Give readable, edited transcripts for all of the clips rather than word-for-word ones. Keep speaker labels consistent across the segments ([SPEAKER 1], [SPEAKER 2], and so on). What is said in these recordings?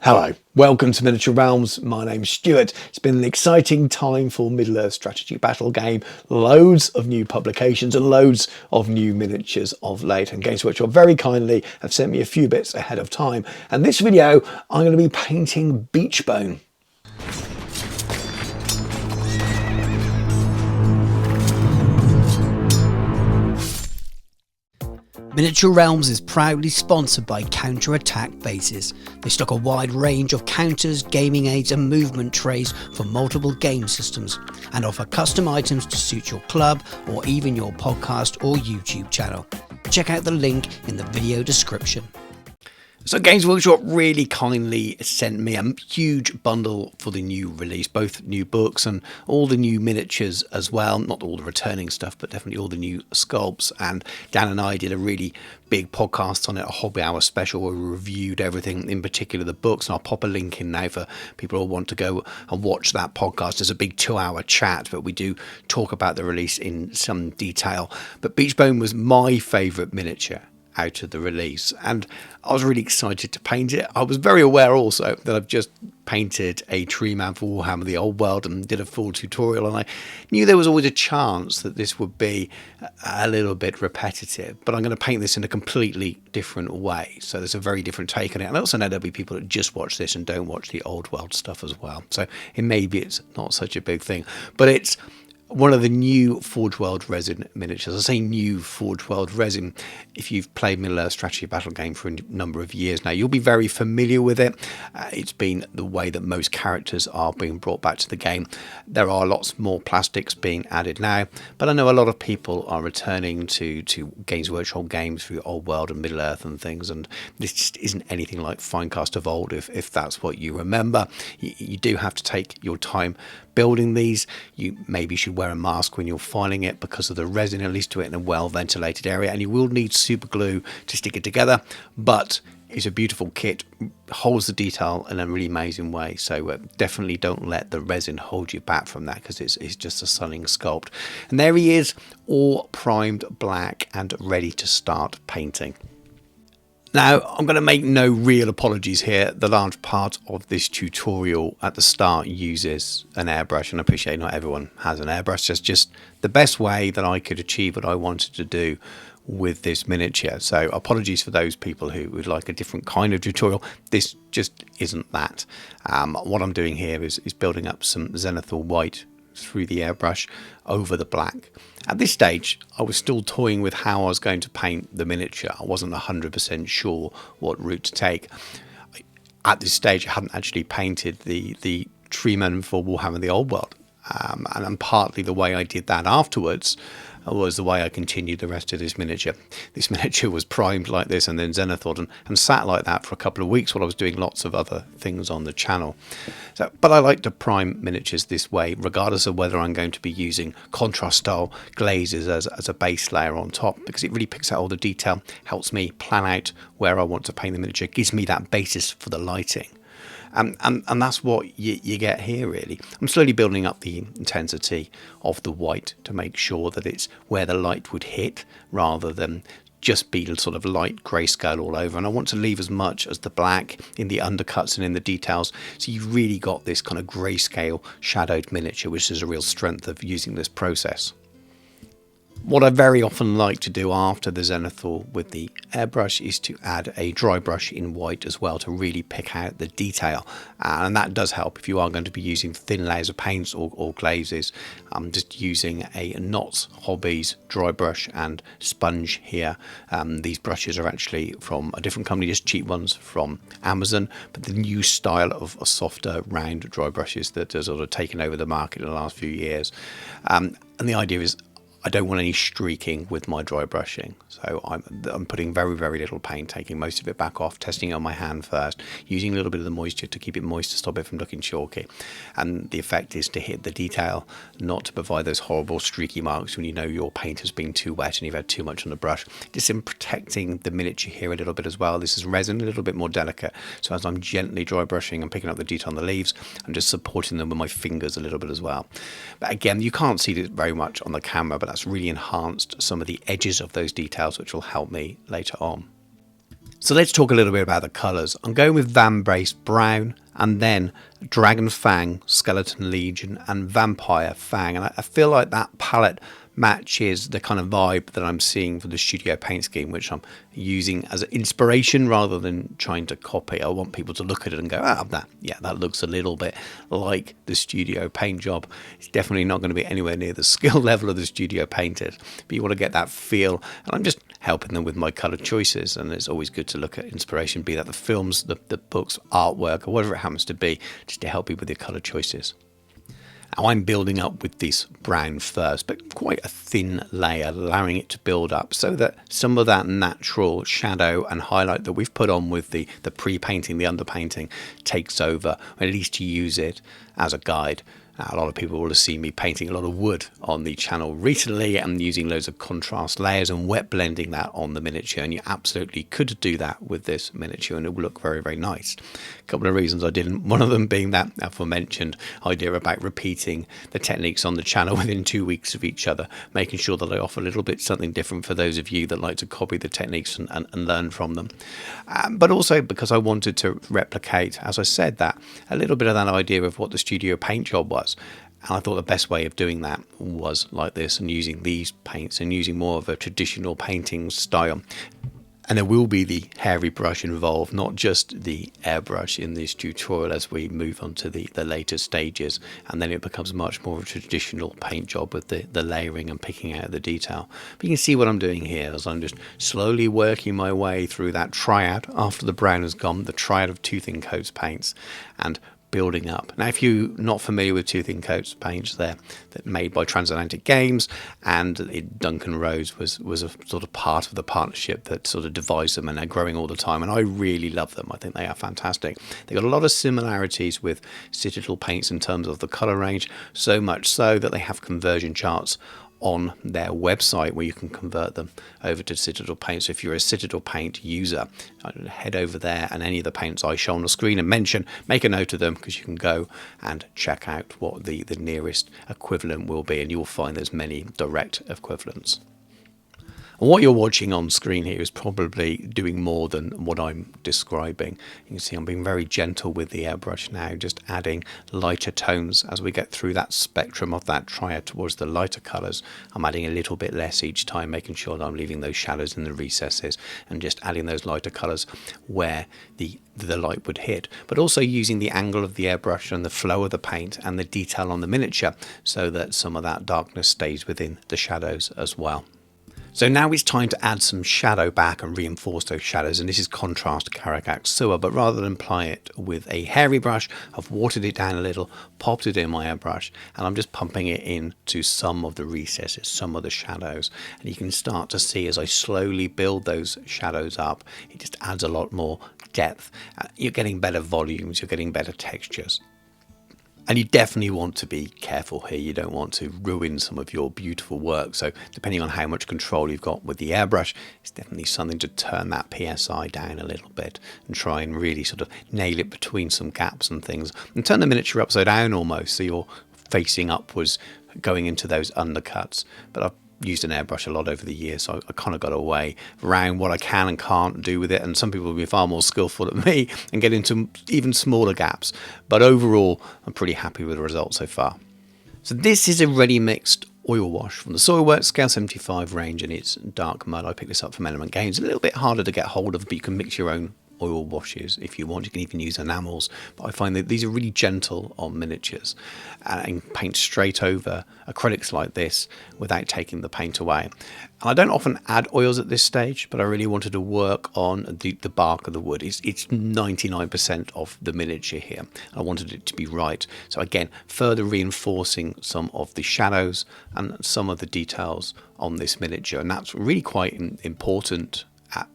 [SPEAKER 1] Hello, welcome to Miniature Realms. My name's Stuart. It's been an exciting time for Middle-earth strategy battle game. Loads of new publications and loads of new miniatures of late. And Games Workshop very kindly have sent me a few bits ahead of time. And this video, I'm going to be painting Beechbone.
[SPEAKER 2] Miniature Realms is proudly sponsored by Counter-Attack Bases. They stock a wide range of counters, gaming aids and movement trays for multiple game systems and offer custom items to suit your club or even your podcast or YouTube channel. Check out the link in the video description.
[SPEAKER 1] So Games Workshop really kindly sent me a huge bundle for the new release, both new books and all the new miniatures as well. Not all the returning stuff, but definitely all the new sculpts. And Dan and I did a really big podcast on it, a hobby hour special where we reviewed everything, in particular the books. And I'll pop a link in now for people who want to go and watch that podcast. It's a big 2-hour chat, but we do talk about the release in some detail. But Beechbone was my favourite miniature out of the release, and I was really excited to paint it. I was very aware also that I've just painted a tree man for Warhammer the Old World and did a full tutorial, and I knew there was always a chance that this would be a little bit repetitive, but I'm going to paint this in a completely different way, so there's a very different take on it. And I also know there'll be people that just watch this and don't watch the Old World stuff as well, so maybe it's not such a big thing, but it's one of the new Forge World resin miniatures. I say new Forge World resin. If you've played Middle-earth strategy battle game for a number of years now, you'll be very familiar with it. It's been the way that most characters are being brought back to the game. There are lots more plastics being added now, but I know a lot of people are returning to Games Workshop games for Old World and Middle-earth and things, and this just isn't anything like Finecast of old, if that's what you remember. You do have to take your time building these. You maybe should wear a mask when you're filing it because of the resin, at least do it in a well ventilated area, and you will need super glue to stick it together, but it's a beautiful kit, holds the detail in a really amazing way, so definitely don't let the resin hold you back from that, because it's just a stunning sculpt. And there he is, all primed black and ready to start painting. Now, I'm going to make no real apologies here. The large part of this tutorial at the start uses an airbrush, and I appreciate not everyone has an airbrush. That's just the best way that I could achieve what I wanted to do with this miniature. So apologies for those people who would like a different kind of tutorial. This just isn't that. What I'm doing here is building up some zenithal white through the airbrush over the black. At this stage, I was still toying with how I was going to paint the miniature. I wasn't 100% sure what route to take. At this stage, I hadn't actually painted the treeman for Warhammer the Old World. And partly the way I did that afterwards was the way I continued the rest of this miniature. This miniature was primed like this and then zenithal and sat like that for a couple of weeks while I was doing lots of other things on the channel. But I like to prime miniatures this way, regardless of whether I'm going to be using contrast style glazes as a base layer on top, because it really picks out all the detail, helps me plan out where I want to paint the miniature, gives me that basis for the lighting. And that's what you get here, really. I'm slowly building up the intensity of the white to make sure that it's where the light would hit rather than just be sort of light grayscale all over. And I want to leave as much as the black in the undercuts and in the details, so you've really got this kind of grayscale shadowed miniature, which is a real strength of using this process. What I very often like to do after the zenithal with the airbrush is to add a dry brush in white as well to really pick out the detail, and that does help if you are going to be using thin layers of paints or glazes. I'm just using a Knott's Hobbies dry brush and sponge here. These brushes are actually from a different company, just cheap ones from Amazon, but the new style of softer round dry brushes that has sort of taken over the market in the last few years. And the idea is I don't want any streaking with my dry brushing, so I'm putting very, very little paint, taking most of it back off, testing it on my hand first, using a little bit of the moisture to keep it moist to stop it from looking chalky. And the effect is to hit the detail, not to provide those horrible streaky marks when you know your paint has been too wet and you've had too much on the brush. Just in protecting the miniature here a little bit as well. This is resin, a little bit more delicate, so as I'm gently dry brushing and picking up the detail on the leaves, I'm just supporting them with my fingers a little bit as well. But again, you can't see this very much on the camera, but that's really enhanced some of the edges of those details, which will help me later on. So let's talk a little bit about the colours. I'm going with Vambrace Brown, and then Dragon Fang, Skeleton Legion, and Vampire Fang. And I feel like that palette matches the kind of vibe that I'm seeing for the Studio Paint scheme, which I'm using as an inspiration rather than trying to copy. I want people to look at it and go, that looks a little bit like the Studio Paint job. It's definitely not going to be anywhere near the skill level of the Studio Painters, but you want to get that feel. And I'm just helping them with my colour choices, and it's always good to look at inspiration, be that the films, the books, artwork, or whatever it happens to be, just to help you with your colour choices. Now I'm building up with this brown first, but quite a thin layer, allowing it to build up so that some of that natural shadow and highlight that we've put on with the pre-painting, the underpainting, takes over, or at least to use it as a guide. A lot of people will have seen me painting a lot of wood on the channel recently and using loads of contrast layers and wet blending that on the miniature, and you absolutely could do that with this miniature and it will look very, very nice. A couple of reasons I didn't, one of them being that aforementioned idea about repeating the techniques on the channel within 2 weeks of each other, making sure that I offer a little bit something different for those of you that like to copy the techniques and learn from them. But also because I wanted to replicate, as I said, that a little bit of that idea of what the Studio Paint job was. And I thought the best way of doing that was like this, and using these paints and using more of a traditional painting style. And there will be the hairy brush involved, not just the airbrush in this tutorial as we move on to the later stages. And then it becomes much more of a traditional paint job with the layering and picking out the detail. But you can see what I'm doing here as I'm just slowly working my way through that triad after the brown has gone, the triad of two thin coats paints, and building up. Now, if you're not familiar with two thin coats paints, they're made by Transatlantic Games, and Duncan Rose was a sort of part of the partnership that sort of devised them, and they're growing all the time, and I really love them. I think they are fantastic. They've got a lot of similarities with Citadel paints in terms of the color range, so much so that they have conversion charts on their website where you can convert them over to Citadel Paint. So if you're a Citadel Paint user, head over there, and any of the paints I show on the screen and mention, make a note of them, because you can go and check out what the nearest equivalent will be, and you'll find there's many direct equivalents. And what you're watching on screen here is probably doing more than what I'm describing. You can see I'm being very gentle with the airbrush now, just adding lighter tones as we get through that spectrum of that triad towards the lighter colours. I'm adding a little bit less each time, making sure that I'm leaving those shadows in the recesses and just adding those lighter colours where the light would hit, but also using the angle of the airbrush and the flow of the paint and the detail on the miniature so that some of that darkness stays within the shadows as well. So now it's time to add some shadow back and reinforce those shadows, and this is contrast Karagak Sewer, but rather than apply it with a hairy brush, I've watered it down a little, popped it in my airbrush, and I'm just pumping it into some of the recesses, some of the shadows, and you can start to see as I slowly build those shadows up, it just adds a lot more depth. You're getting better volumes, you're getting better textures. And you definitely want to be careful here. You don't want to ruin some of your beautiful work. So depending on how much control you've got with the airbrush, it's definitely something to turn that PSI down a little bit and try and really sort of nail it between some gaps and things. And turn the miniature upside down almost, so you're facing upwards, going into those undercuts. But I've used an airbrush a lot over the years, so I kind of got away around what I can and can't do with it, and some people will be far more skillful than me and get into even smaller gaps, but overall I'm pretty happy with the results so far. So this is a ready mixed oil wash from the Soilworks Scale 75 range, and it's dark mud. I picked this up from Element Games. A little bit harder to get hold of, but you can mix your own oil washes if you want. You can even use enamels, but I find that these are really gentle on miniatures and paint straight over acrylics like this without taking the paint away. And I don't often add oils at this stage, but I really wanted to work on the bark of the wood. It's 99% of the miniature here. I wanted it to be right. So again, further reinforcing some of the shadows and some of the details on this miniature, and that's really quite important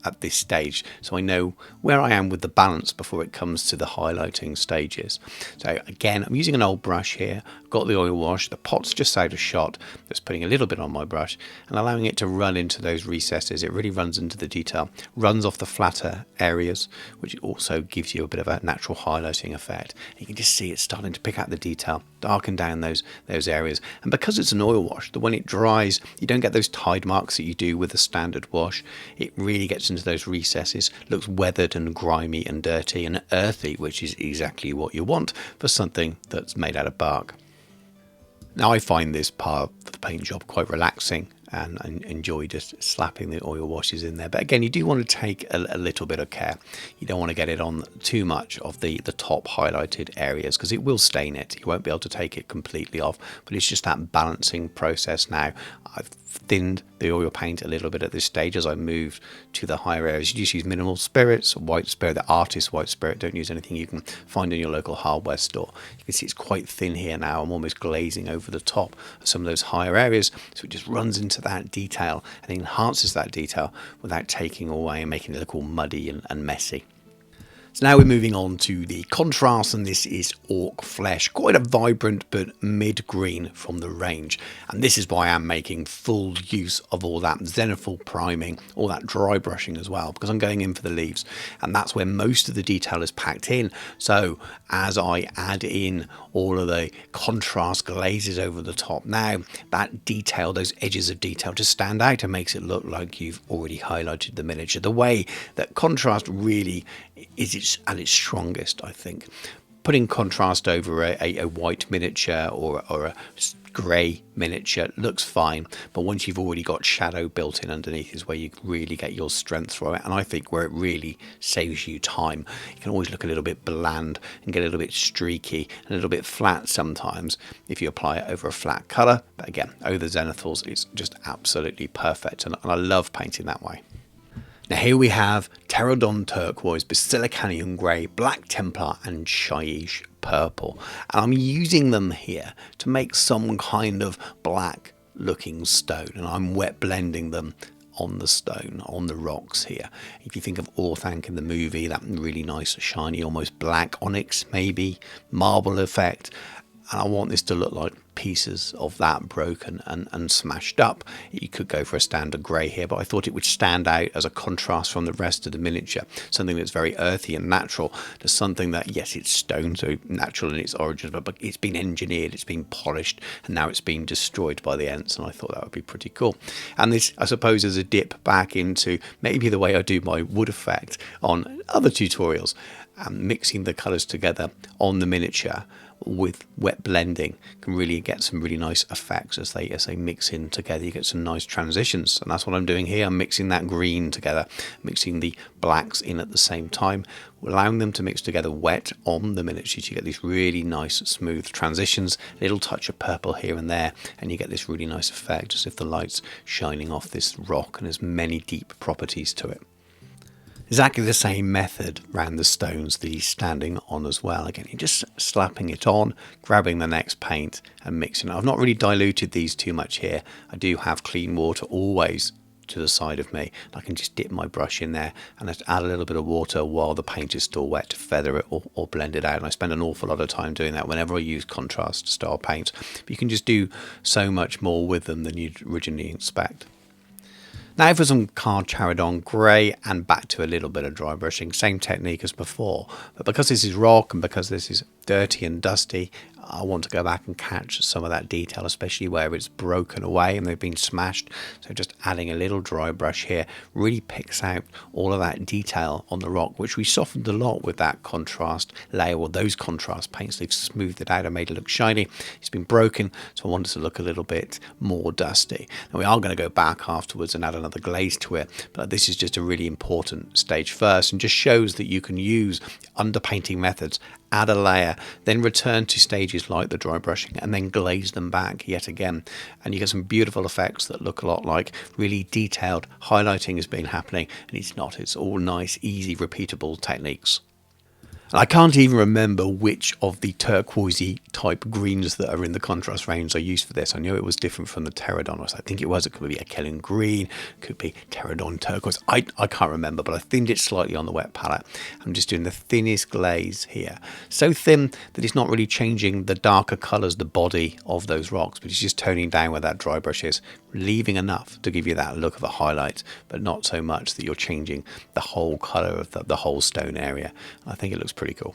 [SPEAKER 1] at this stage, so I know where I am with the balance before it comes to the highlighting stages. So again, I'm using an old brush here, got the oil wash, the pot's just out of shot, just putting a little bit on my brush and allowing it to run into those recesses. It really runs into the detail, runs off the flatter areas, which also gives you a bit of a natural highlighting effect. You can just see it's starting to pick out the detail, darken down those areas, and because it's an oil wash, that when it dries you don't get those tide marks that you do with a standard wash. It really gets into those recesses, looks weathered and grimy and dirty and earthy, which is exactly what you want for something that's made out of bark. Now, I find this part of the paint job quite relaxing and enjoy just slapping the oil washes in there. But again, you do want to take a little bit of care. You don't want to get it on too much of the top highlighted areas, because it will stain it. You won't be able to take it completely off, but it's just that balancing process now. I've thinned the oil paint a little bit at this stage as I move to the higher areas. You just use minimal spirits, white spirit, the artist white spirit. Don't use anything you can find in your local hardware store. You can see it's quite thin here now. I'm almost glazing over the top of some of those higher areas, so it just runs into that detail and enhances that detail without taking away and making it look all muddy and messy. So now we're moving on to the contrast, and this is Orc Flesh, quite a vibrant but mid-green from the range. And this is why I'm making full use of all that zenithal priming, all that dry brushing as well, because I'm going in for the leaves, and that's where most of the detail is packed in. So as I add in all of the contrast glazes over the top, now that detail, those edges of detail, just stand out and makes it look like you've already highlighted the miniature. The way that contrast really is at its strongest, I think. Putting contrast over a white miniature or a grey miniature looks fine, but once you've already got shadow built in underneath is where you really get your strength from it, and I think where it really saves you time. You can always look a little bit bland and get a little bit streaky and a little bit flat sometimes if you apply it over a flat colour, but again, over zenithals it's just absolutely perfect, and I love painting that way. Now here we have Pterodon Turquoise, Basilicanium Grey, Black Templar and Shyish Purple. And I'm using them here to make some kind of black looking stone, and I'm wet blending them on the stone, on the rocks here. If you think of Orthanc in the movie, that really nice shiny almost black onyx maybe marble effect, and I want this to look like pieces of that broken and smashed up. You could go for a standard grey here, but I thought it would stand out as a contrast from the rest of the miniature, something that's very earthy and natural to something that, yes, it's stone, so natural in its origins, but it's been engineered, it's been polished, and now it's been destroyed by the Ents, and I thought that would be pretty cool. And this, I suppose, is a dip back into maybe the way I do my wood effect on other tutorials, mixing the colours together on the miniature with wet blending can really get some really nice effects as they mix in together. You get some nice transitions, and that's what I'm doing here. I'm mixing that green together, mixing the blacks in at the same time, allowing them to mix together wet on the miniatures. You get these really nice smooth transitions, a little touch of purple here and there, and you get this really nice effect as if the light's shining off this rock, and there's many deep properties to it. Exactly the same method around the stones that he's standing on as well. Again, you're just slapping it on, grabbing the next paint and mixing it. I've not really diluted these too much here. I do have clean water always to the side of me. I can just dip my brush in there and just add a little bit of water while the paint is still wet to feather it or blend it out. And I spend an awful lot of time doing that whenever I use contrast style paints. But you can just do so much more with them than you'd originally expect. Now for some Card Charadon Grey, and back to a little bit of dry brushing, same technique as before, but because this is rock and because this is dirty and dusty, I want to go back and catch some of that detail, especially where it's broken away and they've been smashed. So just adding a little dry brush here really picks out all of that detail on the rock, which we softened a lot with that contrast layer, or those contrast paints. They've smoothed it out and made it look shiny. It's been broken, so I wanted to look a little bit more dusty. Now we are going to go back afterwards and add another glaze to it, but this is just a really important stage first, and just shows that you can use underpainting methods, add a layer, then return to stages like the dry brushing and then glaze them back yet again, and you get some beautiful effects that look a lot like really detailed highlighting has been happening, and it's all nice, easy, repeatable techniques. And I can't even remember which of the turquoisey type greens that are in the contrast range I used for this. I knew it was different from the Pterodon. I think it could be a Kellen green, could be Pterodon turquoise. I can't remember, but I thinned it slightly on the wet palette. I'm just doing the thinnest glaze here. So thin that it's not really changing the darker colours, the body of those rocks, but it's just toning down where that dry brush is, leaving enough to give you that look of a highlight, but not so much that you're changing the whole colour of the whole stone area. I think it looks pretty cool.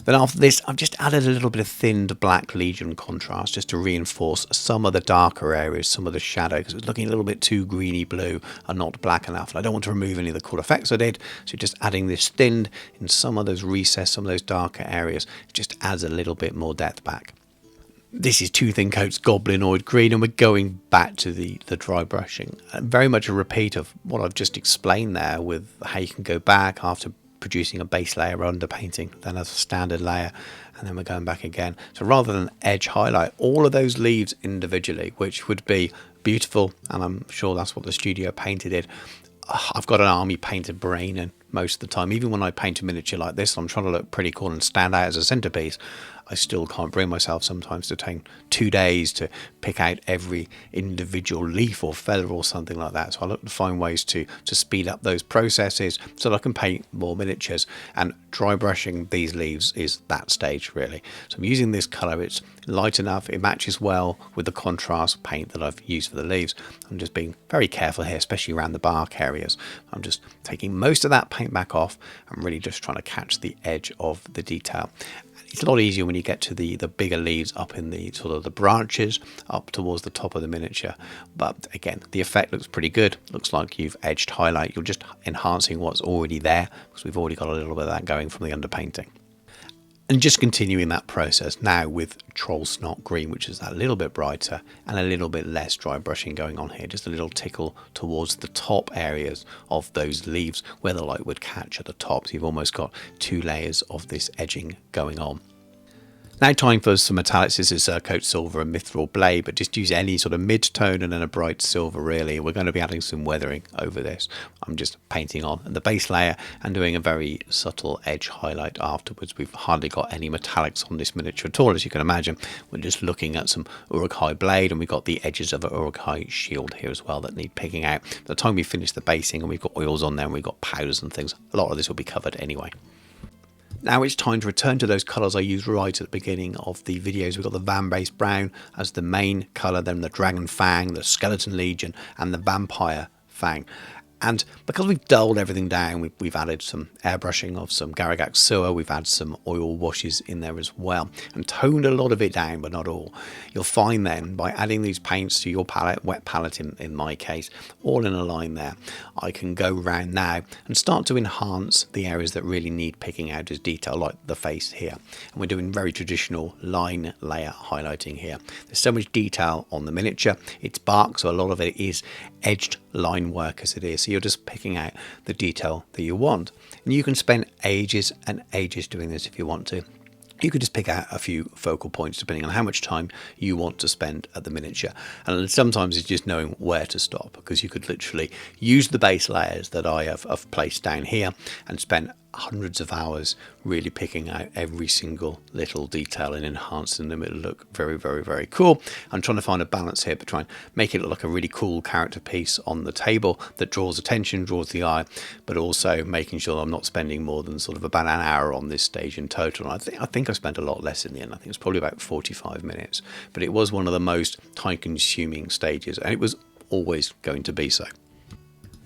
[SPEAKER 1] Then after this, I've just added a little bit of thinned Black Legion contrast just to reinforce some of the darker areas, some of the shadow, because it was looking a little bit too greeny blue and not black enough. And I don't want to remove any of the cool effects I did, so just adding this thinned in some of those recesses, some of those darker areas, it just adds a little bit more depth back. This is Two Thin Coats Goblinoid Green, and we're going back to the dry brushing. Very much a repeat of what I've just explained there with how you can go back after producing a base layer underpainting, then as a standard layer, and then we're going back again. So rather than edge highlight all of those leaves individually, which would be beautiful, and I'm sure that's what the studio painted it, I've got an army painted brain, and most of the time, even when I paint a miniature like this, I'm trying to look pretty cool and stand out as a centerpiece, I still can't bring myself sometimes to take 2 days to pick out every individual leaf or feather or something like that. So I look to find ways to speed up those processes so that I can paint more miniatures, and dry brushing these leaves is that stage really. So I'm using this color, it's light enough, it matches well with the contrast paint that I've used for the leaves. I'm just being very careful here, especially around the bark areas. I'm just taking most of that paint back off and really just trying to catch the edge of the detail. It's a lot easier when you get to the bigger leaves up in the sort of the branches up towards the top of the miniature. But again, the effect looks pretty good. Looks like you've edged highlight. You're just enhancing what's already there because we've already got a little bit of that going from the underpainting. And just continuing that process now with Troll Snot Green, which is that little bit brighter and a little bit less dry brushing going on here. Just a little tickle towards the top areas of those leaves where the light would catch at the top. So you've almost got 2 layers of this edging going on. Now time for some metallics. This is Coat Silver and Mithril Blade, but just use any sort of mid-tone and then a bright silver really. We're going to be adding some weathering over this. I'm just painting on the base layer and doing a very subtle edge highlight afterwards. We've hardly got any metallics on this miniature at all, as you can imagine. We're just looking at some Uruk-hai blade, and we've got the edges of an Uruk-hai shield here as well that need picking out. By the time we finish the basing and we've got oils on there and we've got powders and things, a lot of this will be covered anyway. Now it's time to return to those colours I used right at the beginning of the videos. We've got the Van-Base Brown as the main colour, then the Dragon Fang, the Skeleton Legion and the Vampire Fang. And because we've dulled everything down, we've added some airbrushing of some Garagax Sewer, we've had some oil washes in there as well, and toned a lot of it down, but not all. You'll find then, by adding these paints to your palette, wet palette in my case, all in a line there, I can go around now and start to enhance the areas that really need picking out as detail, like the face here. And we're doing very traditional line layer highlighting here. There's so much detail on the miniature. It's bark, so a lot of it is edged line work as it is. So you're just picking out the detail that you want. And you can spend ages and ages doing this if you want to. You could just pick out a few focal points depending on how much time you want to spend at the miniature. And sometimes it's just knowing where to stop, because you could literally use the base layers that I have placed down here and spend hundreds of hours really picking out every single little detail and enhancing them. It'll look very, very, very cool. I'm trying to find a balance here, but try and make it look like a really cool character piece on the table that draws attention, draws the eye, but also making sure I'm not spending more than sort of about an hour on this stage in total. And I think I spent a lot less in the end. I think it's probably about 45 minutes, but it was one of the most time-consuming stages, and it was always going to be so.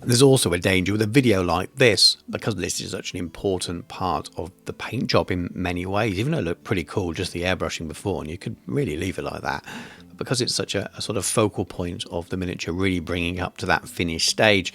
[SPEAKER 1] There's also a danger with a video like this, because this is such an important part of the paint job in many ways. Even though it looked pretty cool, just the airbrushing before, and you could really leave it like that. But because it's such a sort of focal point of the miniature, really bringing up to that finished stage,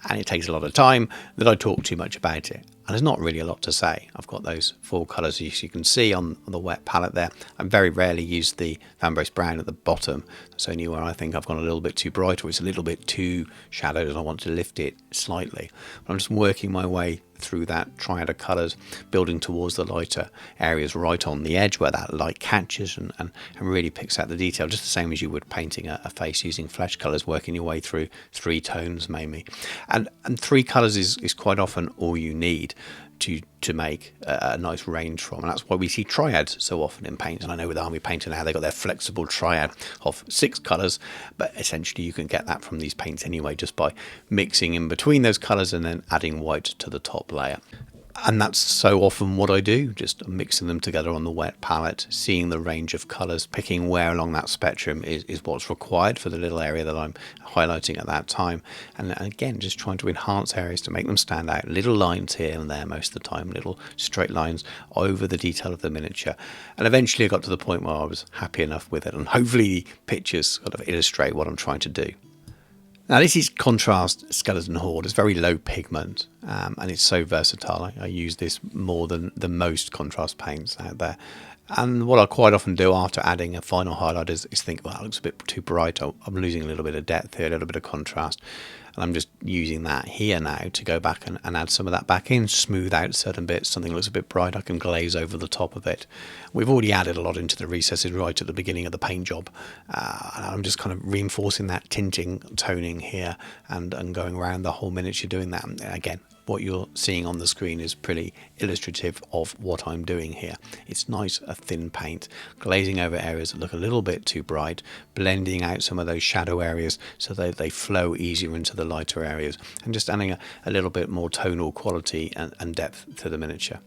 [SPEAKER 1] and it takes a lot of time, that I talk too much about it. And there's not really a lot to say. I've got those 4 colours, as you can see on the wet palette there. I very rarely use the Van-Base Brown at the bottom. That's only where I think I've gone a little bit too bright, or it's a little bit too shadowed and I want to lift it slightly. But I'm just working my way through that triad of colours, building towards the lighter areas right on the edge where that light catches and really picks out the detail, just the same as you would painting a face using flesh colours, working your way through 3 tones mainly. And 3 colours is quite often all you need to make a nice range from, and that's why we see triads so often in paints. And I know with army painter now they've got their flexible triad of 6 colours, but essentially you can get that from these paints anyway, just by mixing in between those colours and then adding white to the top layer. And that's so often what I do, just mixing them together on the wet palette, seeing the range of colours, picking where along that spectrum is what's required for the little area that I'm highlighting at that time. And again, just trying to enhance areas to make them stand out. Little lines here and there most of the time, little straight lines over the detail of the miniature. And eventually I got to the point where I was happy enough with it. And hopefully the pictures sort of illustrate what I'm trying to do. Now this is Contrast Skeleton Horde. It's very low pigment and it's so versatile. I use this more than most contrast paints out there. And what I quite often do after adding a final highlight is think, well, it looks a bit too bright. I'm losing a little bit of depth here, a little bit of contrast. And I'm just using that here now to go back and add some of that back in, smooth out certain bits. Something looks a bit bright, I can glaze over the top of it. We've already added a lot into the recesses right at the beginning of the paint job. And I'm just kind of reinforcing that tinting, toning here and going around the whole miniature doing that. And again, what you're seeing on the screen is pretty illustrative of what I'm doing here. It's nice, a thin paint, glazing over areas that look a little bit too bright, blending out some of those shadow areas so that they flow easier into the lighter areas, and just adding a little bit more tonal quality and depth to the miniature.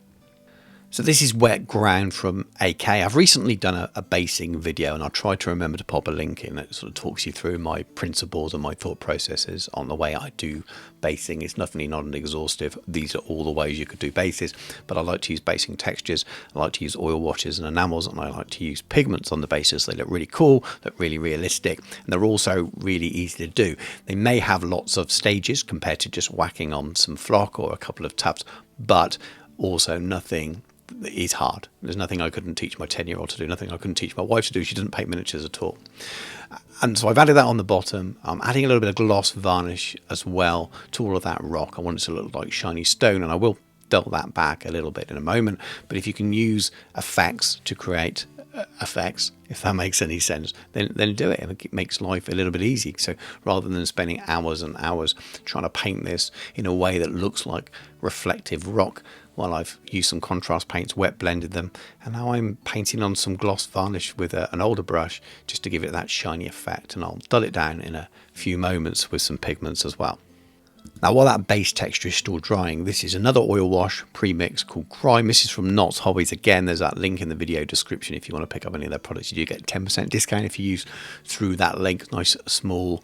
[SPEAKER 1] So this is Wet Ground from AK. I've recently done a basing video, and I'll try to remember to pop a link in that sort of talks you through my principles and my thought processes on the way I do basing. It's definitely not an exhaustive. These are all the ways you could do bases, but I like to use basing textures. I like to use oil washes and enamels, and I like to use pigments on the bases. They look really cool, look really realistic, and they're also really easy to do. They may have lots of stages compared to just whacking on some flock or a couple of tufts, but also nothing is hard. There's nothing I couldn't teach my 10-year-old to do, nothing I couldn't teach my wife to do. She doesn't paint miniatures at all. And so I've added that on the bottom. I'm adding a little bit of gloss varnish as well to all of that rock. I want it to look like shiny stone, and I will dull that back a little bit in a moment. But if you can use effects to create effects, if that makes any sense, then do it. It makes life a little bit easy. So rather than spending hours and hours trying to paint this in a way that looks like reflective rock, well, I've used some contrast paints, wet blended them, and now I'm painting on some gloss varnish with an older brush just to give it that shiny effect, and I'll dull it down in a few moments with some pigments as well. Now, while that base texture is still drying, this is another oil wash pre-mix called Crime. This is from Knott's Hobbies. Again, there's that link in the video description if you want to pick up any of their products. You do get 10% discount if you use through that link. Nice small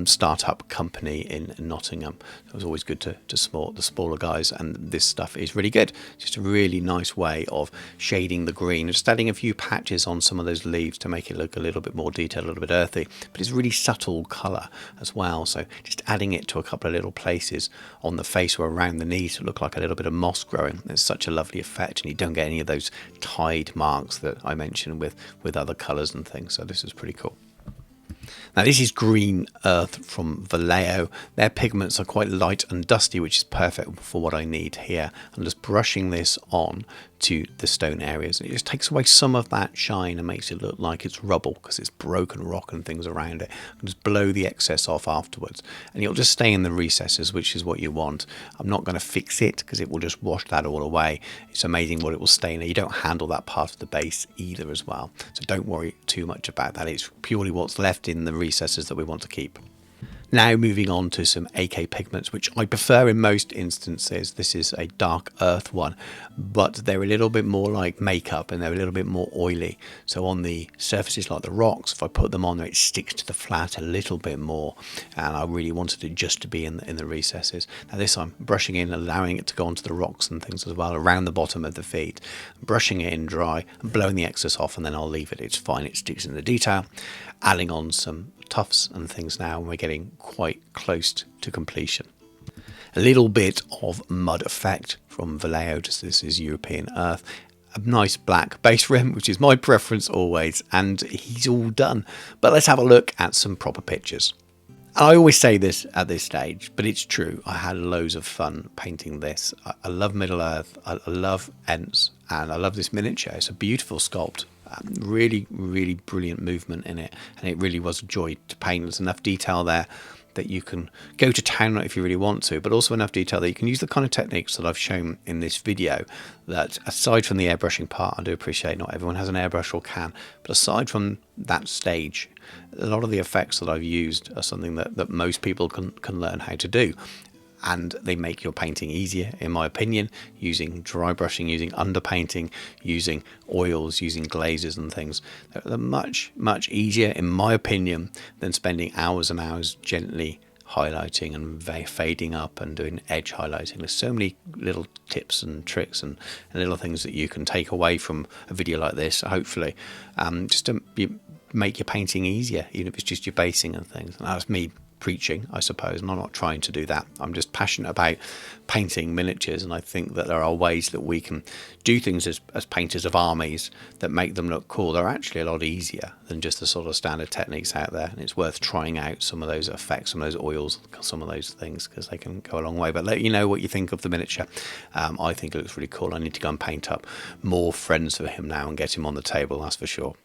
[SPEAKER 1] startup company in Nottingham. It was always good to support the smaller guys, and this stuff is really good. Just a really nice way of shading the green, just adding a few patches on some of those leaves to make it look a little bit more detailed, a little bit earthy, but it's really subtle colour as well. So just adding it to a couple of little places on the face or around the knees to look like a little bit of moss growing. It's such a lovely effect, and you don't get any of those tide marks that I mentioned with other colours and things. So this is pretty cool. Now this is Green Earth from Vallejo. Their pigments are quite light and dusty, which is perfect for what I need here. I'm just brushing this on to the stone areas. It just takes away some of that shine and makes it look like it's rubble because it's broken rock and things around it. I'll just blow the excess off afterwards, and it'll just stay in the recesses, which is what you want. I'm not going to fix it because it will just wash that all away. It's amazing what it will stay in there. You don't handle that part of the base either as well, so don't worry too much about that. It's purely what's left in the recesses that we want to keep. Now moving on to some AK pigments, which I prefer in most instances. This is a dark earth one, but they're a little bit more like makeup and they're a little bit more oily. So on the surfaces like the rocks, if I put them on there, it sticks to the flat a little bit more. And I really wanted it just to be in the recesses. Now this I'm brushing in, allowing it to go onto the rocks and things as well, around the bottom of the feet. Brushing it in dry, and blowing the excess off, and then I'll leave it. It's fine, it sticks in the detail. Adding on some tufts and things now, and we're getting quite close to completion. A little bit of mud effect from Vallejo, just this is European earth. A nice black base rim, which is my preference always, and he's all done. But let's have a look at some proper pictures. I always say this at this stage, but it's true. I had loads of fun painting this. I love Middle Earth, I love Ents, and I love this miniature. It's a beautiful sculpt. Really brilliant movement in it, and it really was a joy to paint. There's enough detail there that you can go to town if you really want to, but also enough detail that you can use the kind of techniques that I've shown in this video. That aside from the airbrushing part, I do appreciate not everyone has an airbrush or can, but aside from that stage, a lot of the effects that I've used are something that most people can learn how to do. and they make your painting easier, in my opinion, using dry brushing, using underpainting, using oils, using glazes and things. They're much easier, in my opinion, than spending hours and hours gently highlighting and fading up and doing edge highlighting. There's so many little tips and tricks and little things that you can take away from a video like this, hopefully, just to make your painting easier, even if it's just your basing and things. And that's me preaching, I suppose, and I'm not trying to do that. I'm just passionate about painting miniatures, and I think that there are ways that we can do things as painters of armies that make them look cool. They're actually a lot easier than just the sort of standard techniques out there, and it's worth trying out some of those effects, some of those oils, some of those things, because they can go a long way. But let you know what you think of the miniature. I think it looks really cool. I need to go and paint up more friends for him now and get him on the table, that's for sure.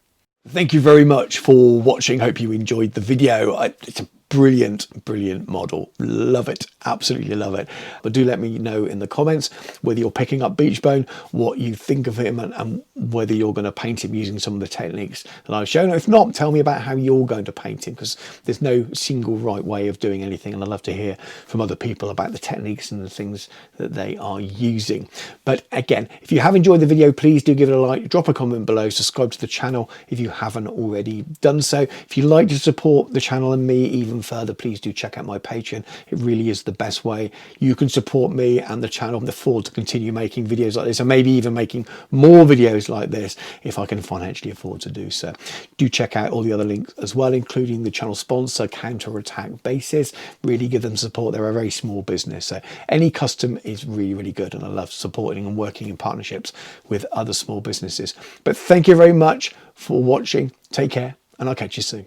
[SPEAKER 1] Thank you very much for watching. Hope you enjoyed the video. It's a brilliant model. Love it, absolutely love it. But do let me know in the comments whether you're picking up Beechbone, what you think of him, and whether you're going to paint him using some of the techniques that I've shown. If not, tell me about how you're going to paint him, because there's no single right way of doing anything, and I'd love to hear from other people about the techniques and the things that they are using. But again, if you have enjoyed the video, please do give it a like, drop a comment below, subscribe to the channel if you haven't already done so. If you'd like to support the channel and me even further, please do check out my Patreon. It really is the best way you can support me and the channel and afford to continue making videos like this, and maybe even making more videos like this if I can financially afford to do so. Do check out all the other links as well, including the channel sponsor, Counterattack Bases. Really give them support. They're a very small business, so any custom is really good, and I love supporting and working in partnerships with other small businesses. But thank you very much for watching. Take care, and I'll catch you soon.